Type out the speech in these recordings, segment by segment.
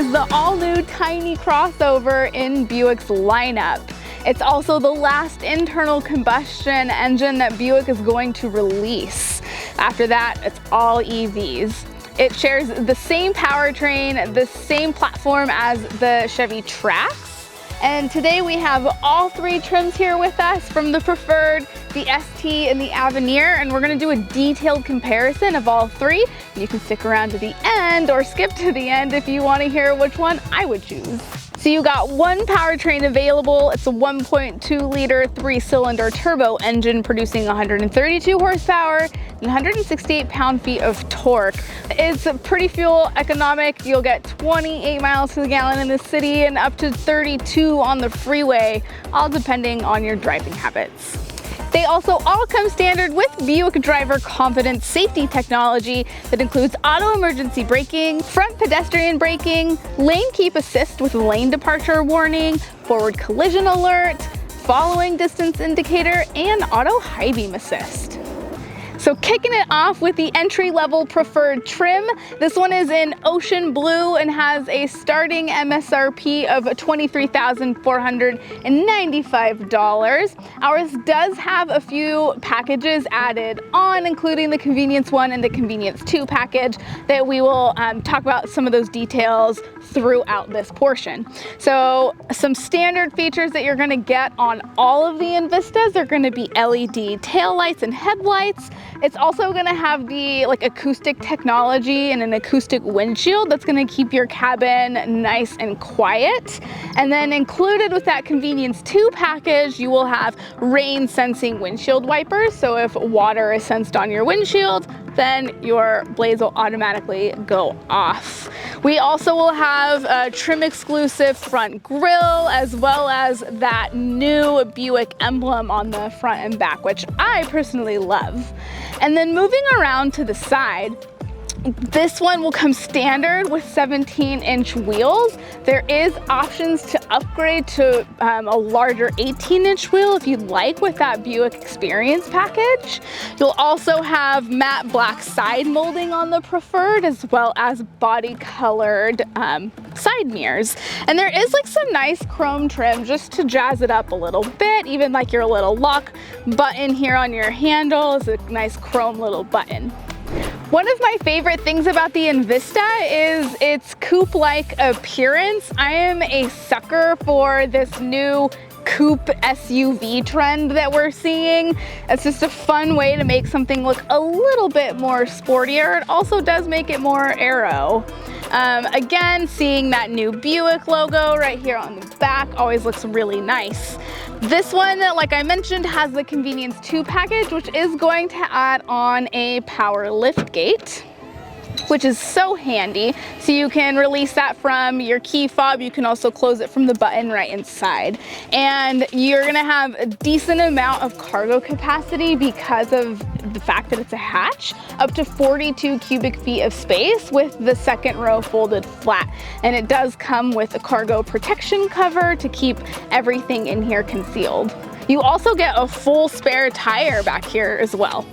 is the all-new tiny crossover in Buick's lineup. It's also the last internal combustion engine that Buick is going to release. After that, it's all EVs. It shares the same powertrain, the same platform as the Chevy Trax. And today we have all three trims here with us, from the Preferred, the ST, and the Avenir, and we're gonna do a detailed comparison of all three. You can stick around to the end or skip to the end if you wanna hear which one I would choose. So you got one powertrain available. It's a 1.2 liter 3-cylinder turbo engine producing 132 horsepower and 168 pound-feet of torque. It's pretty fuel economic. You'll get 28 miles to the gallon in the city and up to 32 on the freeway, all depending on your driving habits. They also all come standard with Buick Driver Confidence safety technology that includes auto emergency braking, front pedestrian braking, lane keep assist with lane departure warning, forward collision alert, following distance indicator, and auto high beam assist. So kicking it off with the entry-level Preferred trim. This one is in ocean blue and has a starting MSRP of $23,495. Ours does have a few packages added on, including the Convenience 1 and the Convenience 2 package that we will talk about some of those details throughout this portion. So some standard features that you're gonna get on all of the Envistas are gonna be LED taillights and headlights. It's also gonna have the acoustic technology and an acoustic windshield that's gonna keep your cabin nice and quiet. And then included with that Convenience 2 package, you will have rain sensing windshield wipers. So if water is sensed on your windshield, then your blades will automatically go off. We also will have a trim exclusive front grille, as well as that new Buick emblem on the front and back, which I personally love. And then moving around to the side, this one will come standard with 17-inch wheels. There is options to upgrade to a larger 18-inch wheel if you'd like with that Buick Experience package. You'll also have matte black side molding on the Preferred, as well as body colored side mirrors. And there is some nice chrome trim just to jazz it up a little bit. Even your little lock button here on your handle is a nice chrome little button. One of my favorite things about the Envista is its coupe-like appearance. I am a sucker for this new coupe SUV trend that we're seeing. It's just a fun way to make something look a little bit more sportier. It also does make it more aero. Again, seeing that new Buick logo right here on the back always looks really nice. This one, like I mentioned, has the Convenience 2 package, which is going to add on a power lift gate, which is so handy. So you can release that from your key fob. You can also close it from the button right inside. And you're gonna have a decent amount of cargo capacity because of the fact that it's a hatch, up to 42 cubic feet of space with the second row folded flat. And it does come with a cargo protection cover to keep everything in here concealed. You also get a full spare tire back here as well.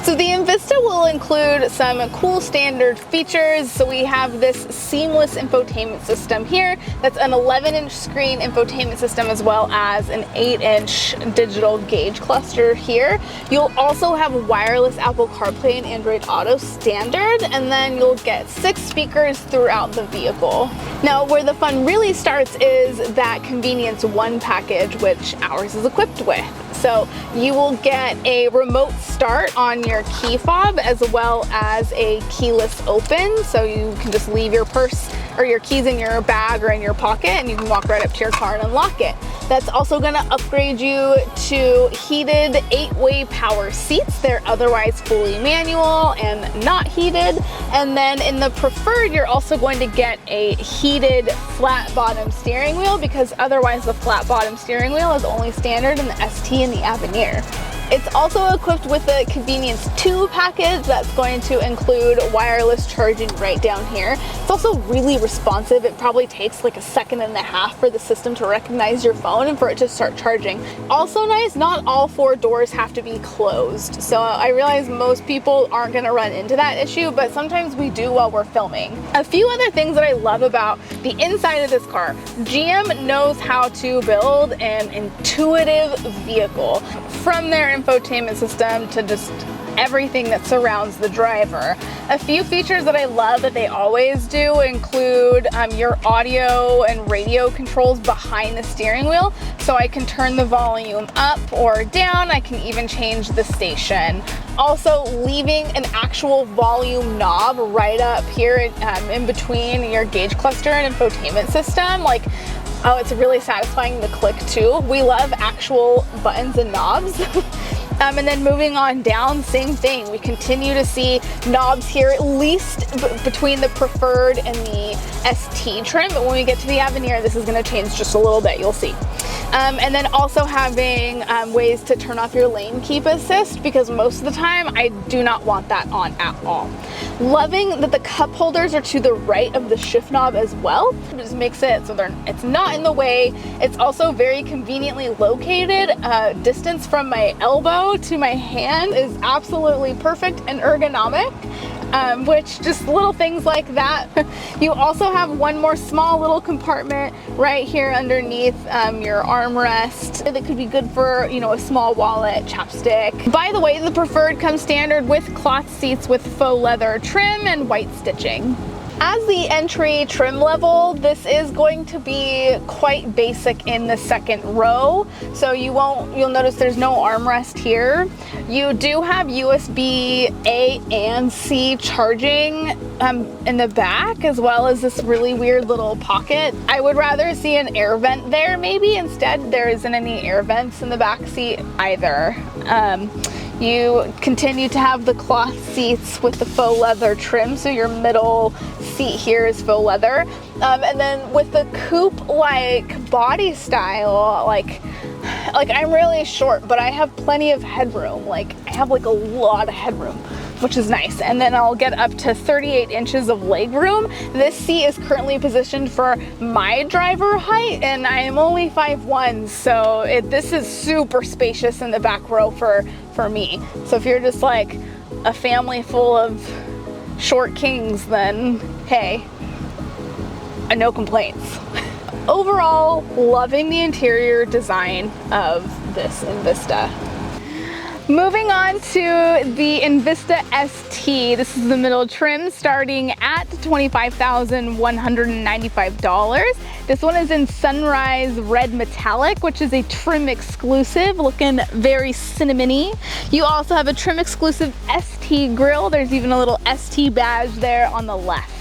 So the Envista will include some cool standard features. So we have this seamless infotainment system here. That's an 11-inch screen infotainment system, as well as an 8-inch digital gauge cluster here. You'll also have wireless Apple CarPlay and Android Auto standard, and then you'll get 6 speakers throughout the vehicle. Now, where the fun really starts is that Convenience 1 package, which ours is equipped with. So you will get a remote start on your key fob, as well as a keyless open. So you can just leave your purse or your keys in your bag or in your pocket, and you can walk right up to your car and unlock it. That's also gonna upgrade you to heated 8-way power seats. They're otherwise fully manual and not heated. And then in the Preferred, you're also going to get a heated flat bottom steering wheel, because otherwise the flat bottom steering wheel is only standard in the ST and the Avenir. It's also equipped with a Convenience 2 package that's going to include wireless charging right down here. It's also really responsive. It probably takes like a second and a half for the system to recognize your phone and for it to start charging. Also nice, not all 4 doors have to be closed. So I realize most people aren't gonna run into that issue, but sometimes we do while we're filming. A few other things that I love about the inside of this car. GM knows how to build an intuitive vehicle, from their infotainment system to just everything that surrounds the driver. A few features that I love that they always do include your audio and radio controls behind the steering wheel, so I can turn the volume up or down. I can even change the station. Also, leaving an actual volume knob right up here in between your gauge cluster and infotainment system. Like, oh, it's really satisfying to click too. We love actual buttons and knobs. And then moving on down, same thing. We continue to see knobs here, at least between the Preferred and the ST trim. But when we get to the Avenir, this is going to change just a little bit, you'll see. And then also having ways to turn off your lane keep assist, because most of the time I do not want that on at all. Loving that the cup holders are to the right of the shift knob as well. It just makes it so it's not in the way. It's also very conveniently located. Distance from my elbow to my hand is absolutely perfect and ergonomic. Which just little things like that. You also have one more small little compartment right here underneath your armrest that could be good for, you know, a small wallet, chapstick. By the way, the Preferred comes standard with cloth seats with faux leather trim and white stitching. As the entry trim level, this is going to be quite basic in the second row. So you'll notice there's no armrest here. You do have USB A and C charging in the back, as well as this really weird little pocket. I would rather see an air vent there maybe. Instead, there isn't any air vents in the back seat either. You continue to have the cloth seats with the faux leather trim, so your middle seat here is faux leather. And then with the coupe-like body style, like I'm really short, but I have plenty of headroom. Like, I have like a lot of headroom, which is nice. And then I'll get up to 38 inches of leg room. This seat is currently positioned for my driver height, and I am only 5'1", so this is super spacious in the back row for me. So if you're just like a family full of short kings, then hey, no complaints. Overall, loving the interior design of this Envista. Moving on to the Envista ST. This is the middle trim starting at $25,195. This one is in Sunrise Red Metallic, which is a trim exclusive, looking very cinnamony. You also have a trim exclusive ST grille. There's even a little ST badge there on the left.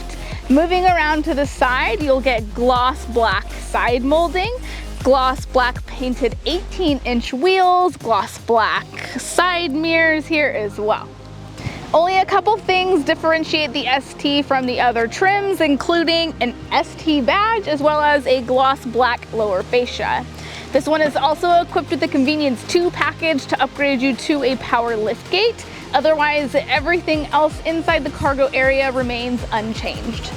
Moving around to the side, you'll get gloss black side molding, gloss black painted 18-inch wheels, gloss black side mirrors here as well. Only a couple things differentiate the ST from the other trims, including an ST badge as well as a gloss black lower fascia. This one is also equipped with the Convenience 2 package to upgrade you to a power liftgate. Otherwise, everything else inside the cargo area remains unchanged.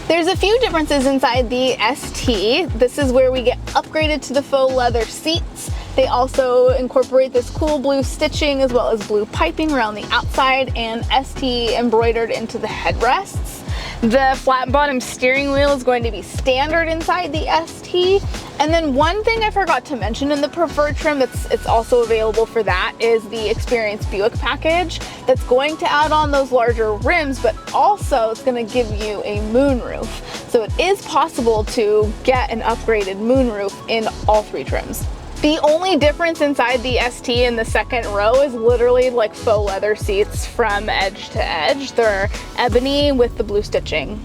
There's a few differences inside the ST. This is where we get upgraded to the faux leather seats. They also incorporate this cool blue stitching as well as blue piping around the outside and ST embroidered into the headrests. The flat bottom steering wheel is going to be standard inside the ST. And then one thing I forgot to mention in the Preferred trim, it's also available for that, is the Experience Buick package that's going to add on those larger rims, but also it's going to give you a moonroof. So it is possible to get an upgraded moonroof in all 3 trims. The only difference inside the ST in the second row is literally like faux leather seats from edge to edge. They're ebony with the blue stitching.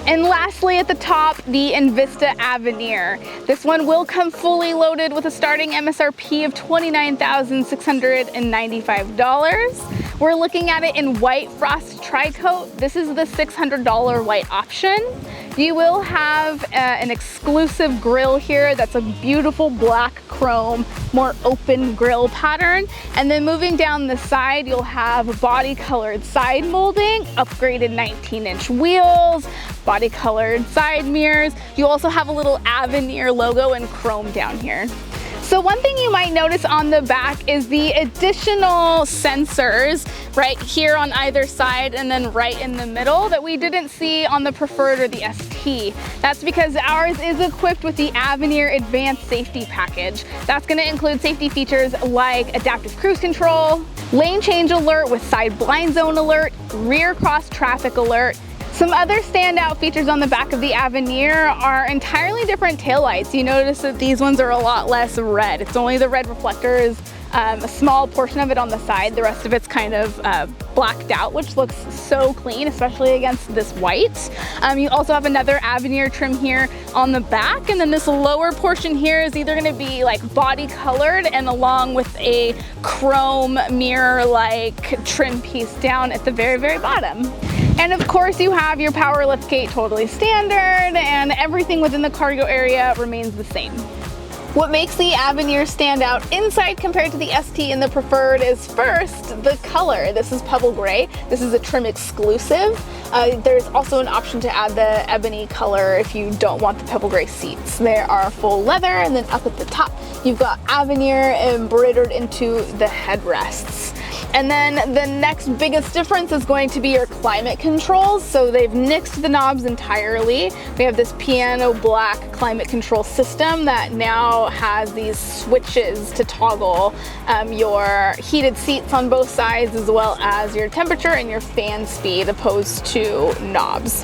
And lastly, at the top, the Envista Avenir. This one will come fully loaded with a starting MSRP of $29,695. We're looking at it in white frost tri-coat. This is the $600 white option. You will have an exclusive grille here that's a beautiful black chrome, more open grille pattern. And then moving down the side, you'll have body colored side molding, upgraded 19-inch wheels, body colored side mirrors. You also have a little Avenir logo in chrome down here. So one thing you might notice on the back is the additional sensors right here on either side and then right in the middle that we didn't see on the Preferred or the ST. That's because ours is equipped with the Avenir Advanced Safety Package. That's going to include safety features like adaptive cruise control, lane change alert with side blind zone alert, rear cross traffic alert. Some other standout features on the back of the Avenir are entirely different taillights. You notice that these ones are a lot less red. It's only the red reflectors, a small portion of it on the side. The rest of it's kind of blacked out, which looks so clean, especially against this white. You also have another Avenir trim here on the back, and then this lower portion here is either gonna be like body colored and along with a chrome mirror-like trim piece down at the very, very bottom. And of course you have your power liftgate totally standard, and everything within the cargo area remains the same. What makes the Avenir stand out inside compared to the ST and the Preferred is first, the color. This is pebble gray. This is a trim exclusive. There's also an option to add the ebony color if you don't want the pebble gray seats. There are full leather, and then up at the top, you've got Avenir embroidered into the headrests. And then the next biggest difference is going to be your climate controls. So they've nixed the knobs entirely. We have this piano black climate control system that now has these switches to toggle your heated seats on both sides, as well as your temperature and your fan speed, opposed to knobs.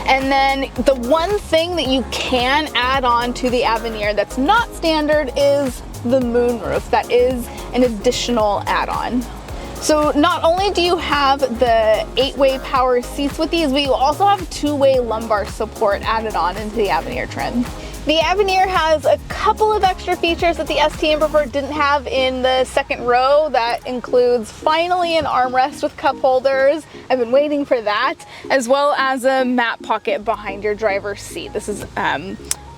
And then the one thing that you can add on to the Avenir that's not standard is the moonroof. That is an additional add-on. So not only do you have the 8-way power seats with these, but you also have 2-way lumbar support added on into the Avenir trim. The Avenir has a couple of extra features that the ST and Preferred didn't have in the second row. That includes finally an armrest with cup holders. I've been waiting for that, as well as a mat pocket behind your driver's seat. This is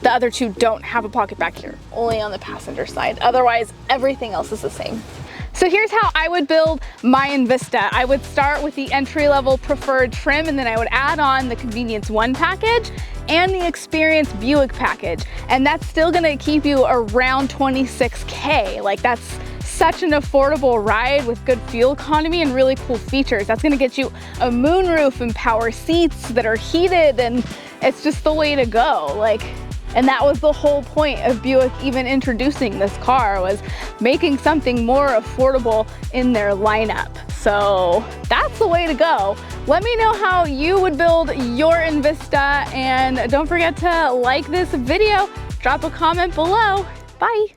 the other two don't have a pocket back here, only on the passenger side. Otherwise, everything else is the same. So here's how I would build my Envista. I would start with the entry-level Preferred trim, and then I would add on the Convenience One package and the Experience Buick package. And that's still gonna keep you around $26K. Like, that's such an affordable ride with good fuel economy and really cool features. That's gonna get you a moonroof and power seats that are heated, and it's just the way to go. Like, and that was the whole point of Buick even introducing this car, was making something more affordable in their lineup. So that's the way to go. Let me know how you would build your Envista, and don't forget to like this video, drop a comment below. Bye.